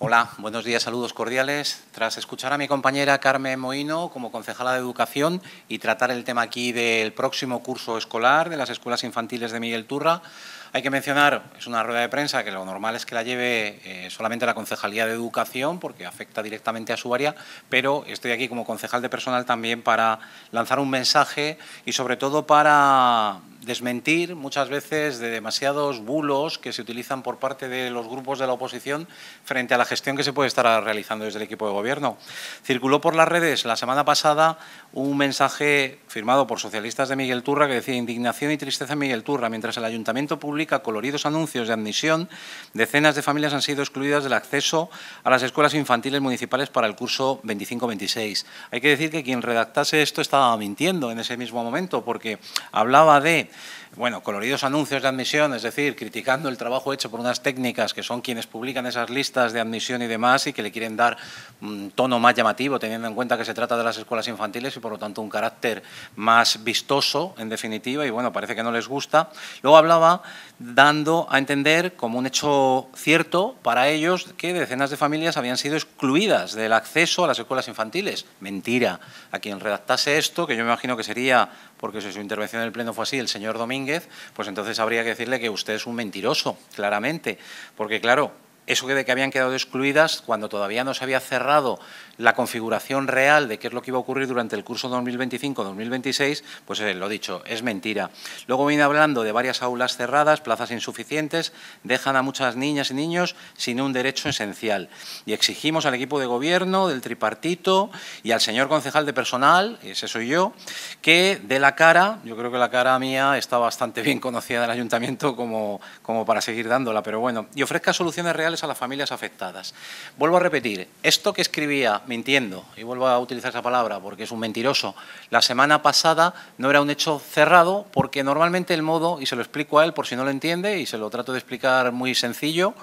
Hola, buenos días, saludos cordiales. Tras escuchar a mi compañera Carmen Mohino como concejala de Educación y tratar el tema aquí del próximo curso escolar de las escuelas infantiles de Miguel Turra, hay que mencionar, es una rueda de prensa que lo normal es que la lleve solamente la Concejalía de Educación porque afecta directamente a su área, pero estoy aquí como concejal de personal también para lanzar un mensaje y sobre todo para desmentir muchas veces de demasiados bulos que se utilizan por parte de los grupos de la oposición frente a la gestión que se puede estar realizando desde el equipo de gobierno. Circuló por las redes la semana pasada un mensaje firmado por socialistas de Miguel Turra que decía: indignación y tristeza en Miguel Turra. Mientras el ayuntamiento publica coloridos anuncios de admisión, decenas de familias han sido excluidas del acceso a las escuelas infantiles municipales para el curso 25-26. Hay que decir que quien redactase esto estaba mintiendo en ese mismo momento, porque hablaba de coloridos anuncios de admisión, es decir, criticando el trabajo hecho por unas técnicas que son quienes publican esas listas de admisión y demás y que le quieren dar un tono más llamativo, teniendo en cuenta que se trata de las escuelas infantiles y, por lo tanto, un carácter más vistoso, en definitiva, y bueno, parece que no les gusta. Luego hablaba dando a entender como un hecho cierto para ellos que decenas de familias habían sido excluidas del acceso a las escuelas infantiles. Mentira. A quien redactase esto, que yo me imagino que sería, porque si su intervención en el Pleno fue así, el señor Domínguez, pues entonces habría que decirle que usted es un mentiroso, claramente, porque claro, eso de que habían quedado excluidas cuando todavía no se había cerrado la configuración real de qué es lo que iba a ocurrir durante el curso 2025-2026, pues lo dicho, es mentira. Luego viene hablando de varias aulas cerradas, plazas insuficientes, dejan a muchas niñas y niños sin un derecho esencial. Y exigimos al equipo de gobierno, del tripartito y al señor concejal de personal, ese soy yo, que dé la cara. Yo creo que la cara mía está bastante bien conocida del ayuntamiento como para seguir dándola, pero bueno, y ofrezca soluciones reales a las familias afectadas. Vuelvo a repetir, esto que escribía mintiendo, y vuelvo a utilizar esa palabra porque es un mentiroso, la semana pasada no era un hecho cerrado, porque normalmente el modo, y se lo explico a él por si no lo entiende, y se lo trato de explicar muy sencillo,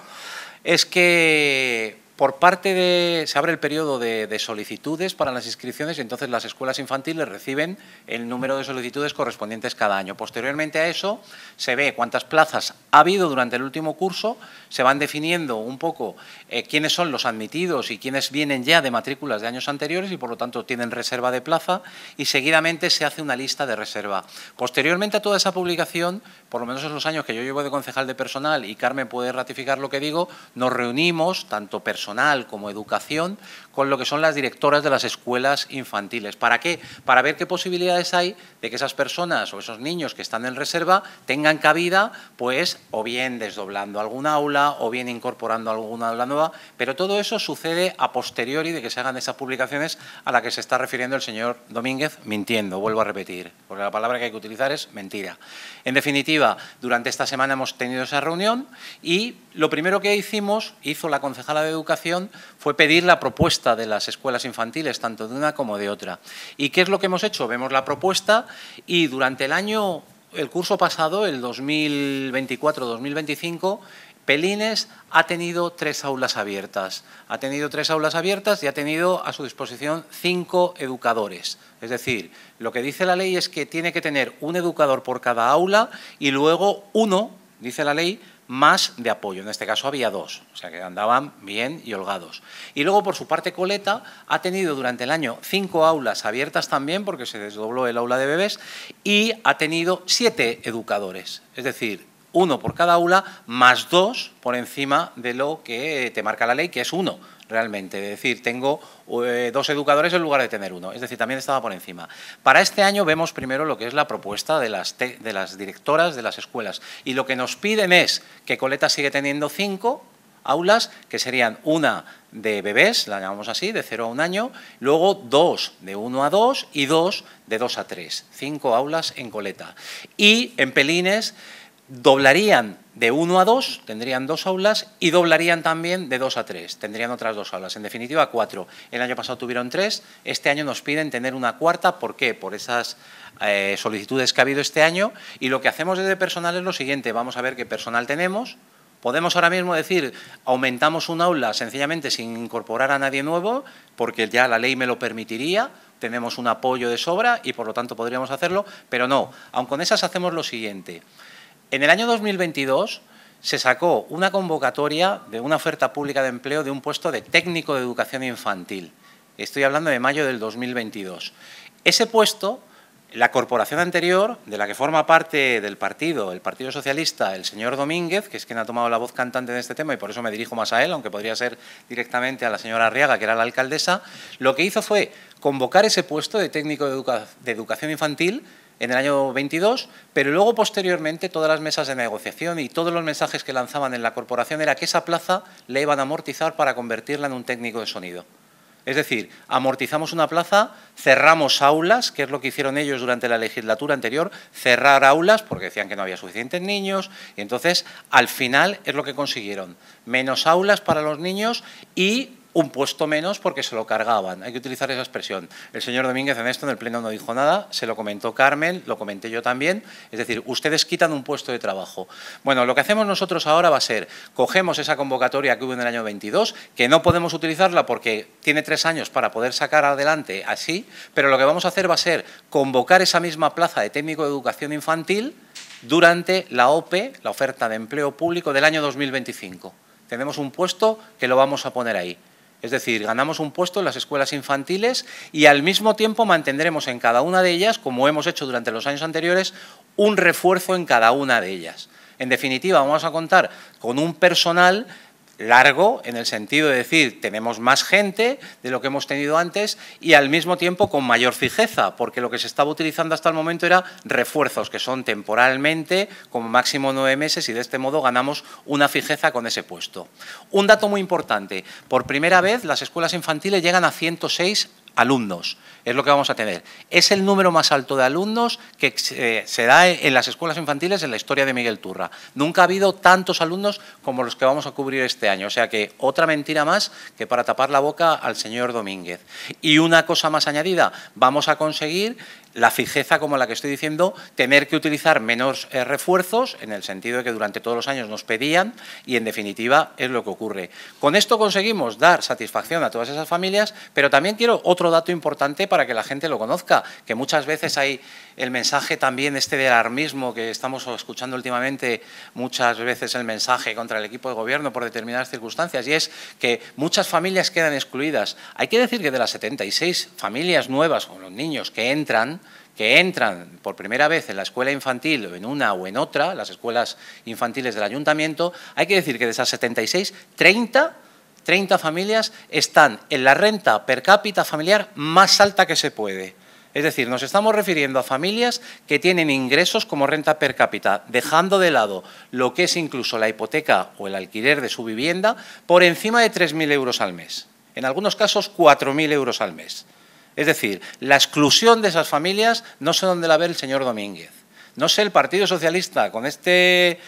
es que por parte de, se abre el periodo de solicitudes para las inscripciones y entonces las escuelas infantiles reciben el número de solicitudes correspondientes cada año. Posteriormente a eso se ve cuántas plazas ha habido durante el último curso, se van definiendo un poco quiénes son los admitidos y quiénes vienen ya de matrículas de años anteriores y por lo tanto tienen reserva de plaza, y seguidamente se hace una lista de reserva. Posteriormente a toda esa publicación, por lo menos en los años que yo llevo de concejal de personal, y Carmen puede ratificar lo que digo, nos reunimos, tanto personal como educación, con lo que son las directoras de las escuelas infantiles. ¿Para qué? Para ver qué posibilidades hay de que esas personas o esos niños que están en reserva tengan cabida, pues o bien desdoblando algún aula o bien incorporando alguna aula nueva, pero todo eso sucede a posteriori de que se hagan esas publicaciones a la que se está refiriendo el señor Domínguez, mintiendo, vuelvo a repetir, porque la palabra que hay que utilizar es mentira. En definitiva, durante esta semana hemos tenido esa reunión y lo primero que hizo la concejala de Educación fue pedir la propuesta de las escuelas infantiles, tanto de una como de otra. ¿Y qué es lo que hemos hecho? Vemos la propuesta y durante el curso pasado, el 2024-2025, Pelines ha tenido 3 aulas abiertas. Ha tenido 3 aulas abiertas y ha tenido a su disposición 5 educadores. Es decir, lo que dice la ley es que tiene que tener un educador por cada aula y luego uno, dice la ley, más de apoyo. En este caso había 2, o sea que andaban bien y holgados. Y luego, por su parte, Coleta ha tenido durante el año 5 aulas abiertas también, porque se desdobló el aula de bebés, y ha tenido 7 educadores. Es decir, 1 por cada aula, más 2 por encima de lo que te marca la ley, que es 1 realmente. Es decir, tengo 2 educadores en lugar de tener 1. Es decir, también estaba por encima. Para este año vemos primero lo que es la propuesta de las directoras de las escuelas. Y lo que nos piden es que Coleta sigue teniendo 5 aulas, que serían 1 de bebés, la llamamos así, de 0 a 1 año, luego 2 de 1 a 2 y 2 de 2 a 3. 5 aulas en Coleta. Y en Pelines doblarían de 1 a 2, tendrían 2 aulas, y doblarían también de 2 a 3, tendrían otras 2 aulas, en definitiva 4. El año pasado tuvieron 3, este año nos piden tener una cuarta. ¿Por qué? Por esas solicitudes que ha habido este año, y lo que hacemos desde personal es lo siguiente: vamos a ver qué personal tenemos. Podemos ahora mismo decir, aumentamos un aula sencillamente sin incorporar a nadie nuevo, porque ya la ley me lo permitiría, tenemos un apoyo de sobra y por lo tanto podríamos hacerlo, pero no, aun con esas hacemos lo siguiente. En el año 2022 se sacó una convocatoria de una oferta pública de empleo de un puesto de técnico de educación infantil. Estoy hablando de mayo del 2022. Ese puesto, la corporación anterior, de la que forma parte del partido, el Partido Socialista, el señor Domínguez, que es quien ha tomado la voz cantante de este tema y por eso me dirijo más a él, aunque podría ser directamente a la señora Arriaga, que era la alcaldesa, lo que hizo fue convocar ese puesto de técnico de educación infantil en el año 22, pero luego posteriormente todas las mesas de negociación y todos los mensajes que lanzaban en la corporación era que esa plaza le iban a amortizar para convertirla en un técnico de sonido. Es decir, amortizamos una plaza, cerramos aulas, que es lo que hicieron ellos durante la legislatura anterior, cerrar aulas porque decían que no había suficientes niños y entonces al final es lo que consiguieron, menos aulas para los niños y un puesto menos porque se lo cargaban. Hay que utilizar esa expresión. El señor Domínguez en esto en el Pleno no dijo nada, se lo comentó Carmen, lo comenté yo también. Es decir, ustedes quitan un puesto de trabajo. Bueno, lo que hacemos nosotros ahora va a ser, cogemos esa convocatoria que hubo en el año 22, que no podemos utilizarla porque tiene 3 años para poder sacar adelante así, pero lo que vamos a hacer va a ser convocar esa misma plaza de técnico de educación infantil durante la OPE, la oferta de empleo público del año 2025. Tenemos un puesto que lo vamos a poner ahí. Es decir, ganamos un puesto en las escuelas infantiles y al mismo tiempo mantendremos en cada una de ellas, como hemos hecho durante los años anteriores, un refuerzo en cada una de ellas. En definitiva, vamos a contar con un personal largo, en el sentido de decir, tenemos más gente de lo que hemos tenido antes y al mismo tiempo con mayor fijeza, porque lo que se estaba utilizando hasta el momento era refuerzos, que son temporalmente, como máximo 9 meses, y de este modo ganamos una fijeza con ese puesto. Un dato muy importante, por primera vez las escuelas infantiles llegan a 106 alumnos, es lo que vamos a tener. Es el número más alto de alumnos que se da en las escuelas infantiles en la historia de Miguel Turra. Nunca ha habido tantos alumnos como los que vamos a cubrir este año. O sea que otra mentira más que para tapar la boca al señor Domínguez. Y una cosa más añadida, vamos a conseguir la fijeza, como la que estoy diciendo, tener que utilizar menos refuerzos, en el sentido de que durante todos los años nos pedían y, en definitiva, es lo que ocurre. Con esto conseguimos dar satisfacción a todas esas familias, pero también quiero otro dato importante para que la gente lo conozca, que muchas veces hay el mensaje también este de alarmismo que estamos escuchando últimamente, muchas veces el mensaje contra el equipo de gobierno por determinadas circunstancias, y es que muchas familias quedan excluidas. Hay que decir que de las 76 familias nuevas con los niños que entran por primera vez en la escuela infantil o en una o en otra, las escuelas infantiles del ayuntamiento, hay que decir que de esas 76, 30 familias están en la renta per cápita familiar más alta que se puede. Es decir, nos estamos refiriendo a familias que tienen ingresos como renta per cápita, dejando de lado lo que es incluso la hipoteca o el alquiler de su vivienda, por encima de 3.000 euros al mes. En algunos casos, 4.000 euros al mes. Es decir, la exclusión de esas familias no sé dónde la ve el señor Domínguez. No sé el Partido Socialista, con este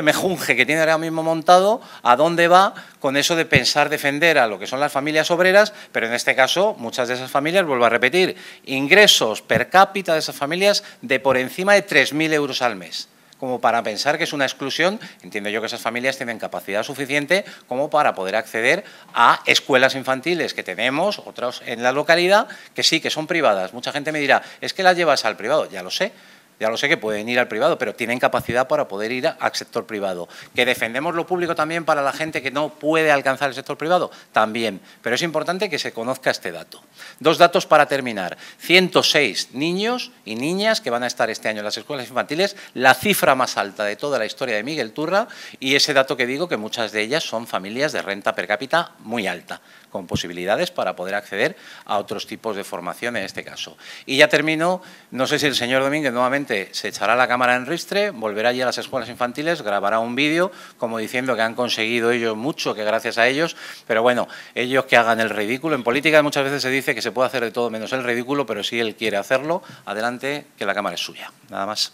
mejunje que tiene ahora mismo montado, a dónde va con eso de pensar defender a lo que son las familias obreras, pero en este caso muchas de esas familias, vuelvo a repetir, ingresos per cápita de esas familias de por encima de 3.000 euros al mes. Como para pensar que es una exclusión, entiendo yo que esas familias tienen capacidad suficiente como para poder acceder a escuelas infantiles que tenemos, otras en la localidad, que sí, que son privadas. Mucha gente me dirá, es que las llevas al privado, ya lo sé que pueden ir al privado, pero tienen capacidad para poder ir al sector privado. ¿Que defendemos lo público también para la gente que no puede alcanzar el sector privado? También, pero es importante que se conozca este dato. 2 datos para terminar. 106 niños y niñas que van a estar este año en las escuelas infantiles, la cifra más alta de toda la historia de Miguel Turra, y ese dato que digo que muchas de ellas son familias de renta per cápita muy alta, con posibilidades para poder acceder a otros tipos de formación en este caso. Y ya termino, no sé si el señor Domínguez nuevamente se echará la cámara en ristre, volverá allí a las escuelas infantiles, grabará un vídeo como diciendo que han conseguido ellos mucho, que gracias a ellos, pero bueno, ellos que hagan el ridículo. En política muchas veces se dice que se puede hacer de todo menos el ridículo, pero si él quiere hacerlo, adelante, que la cámara es suya. Nada más.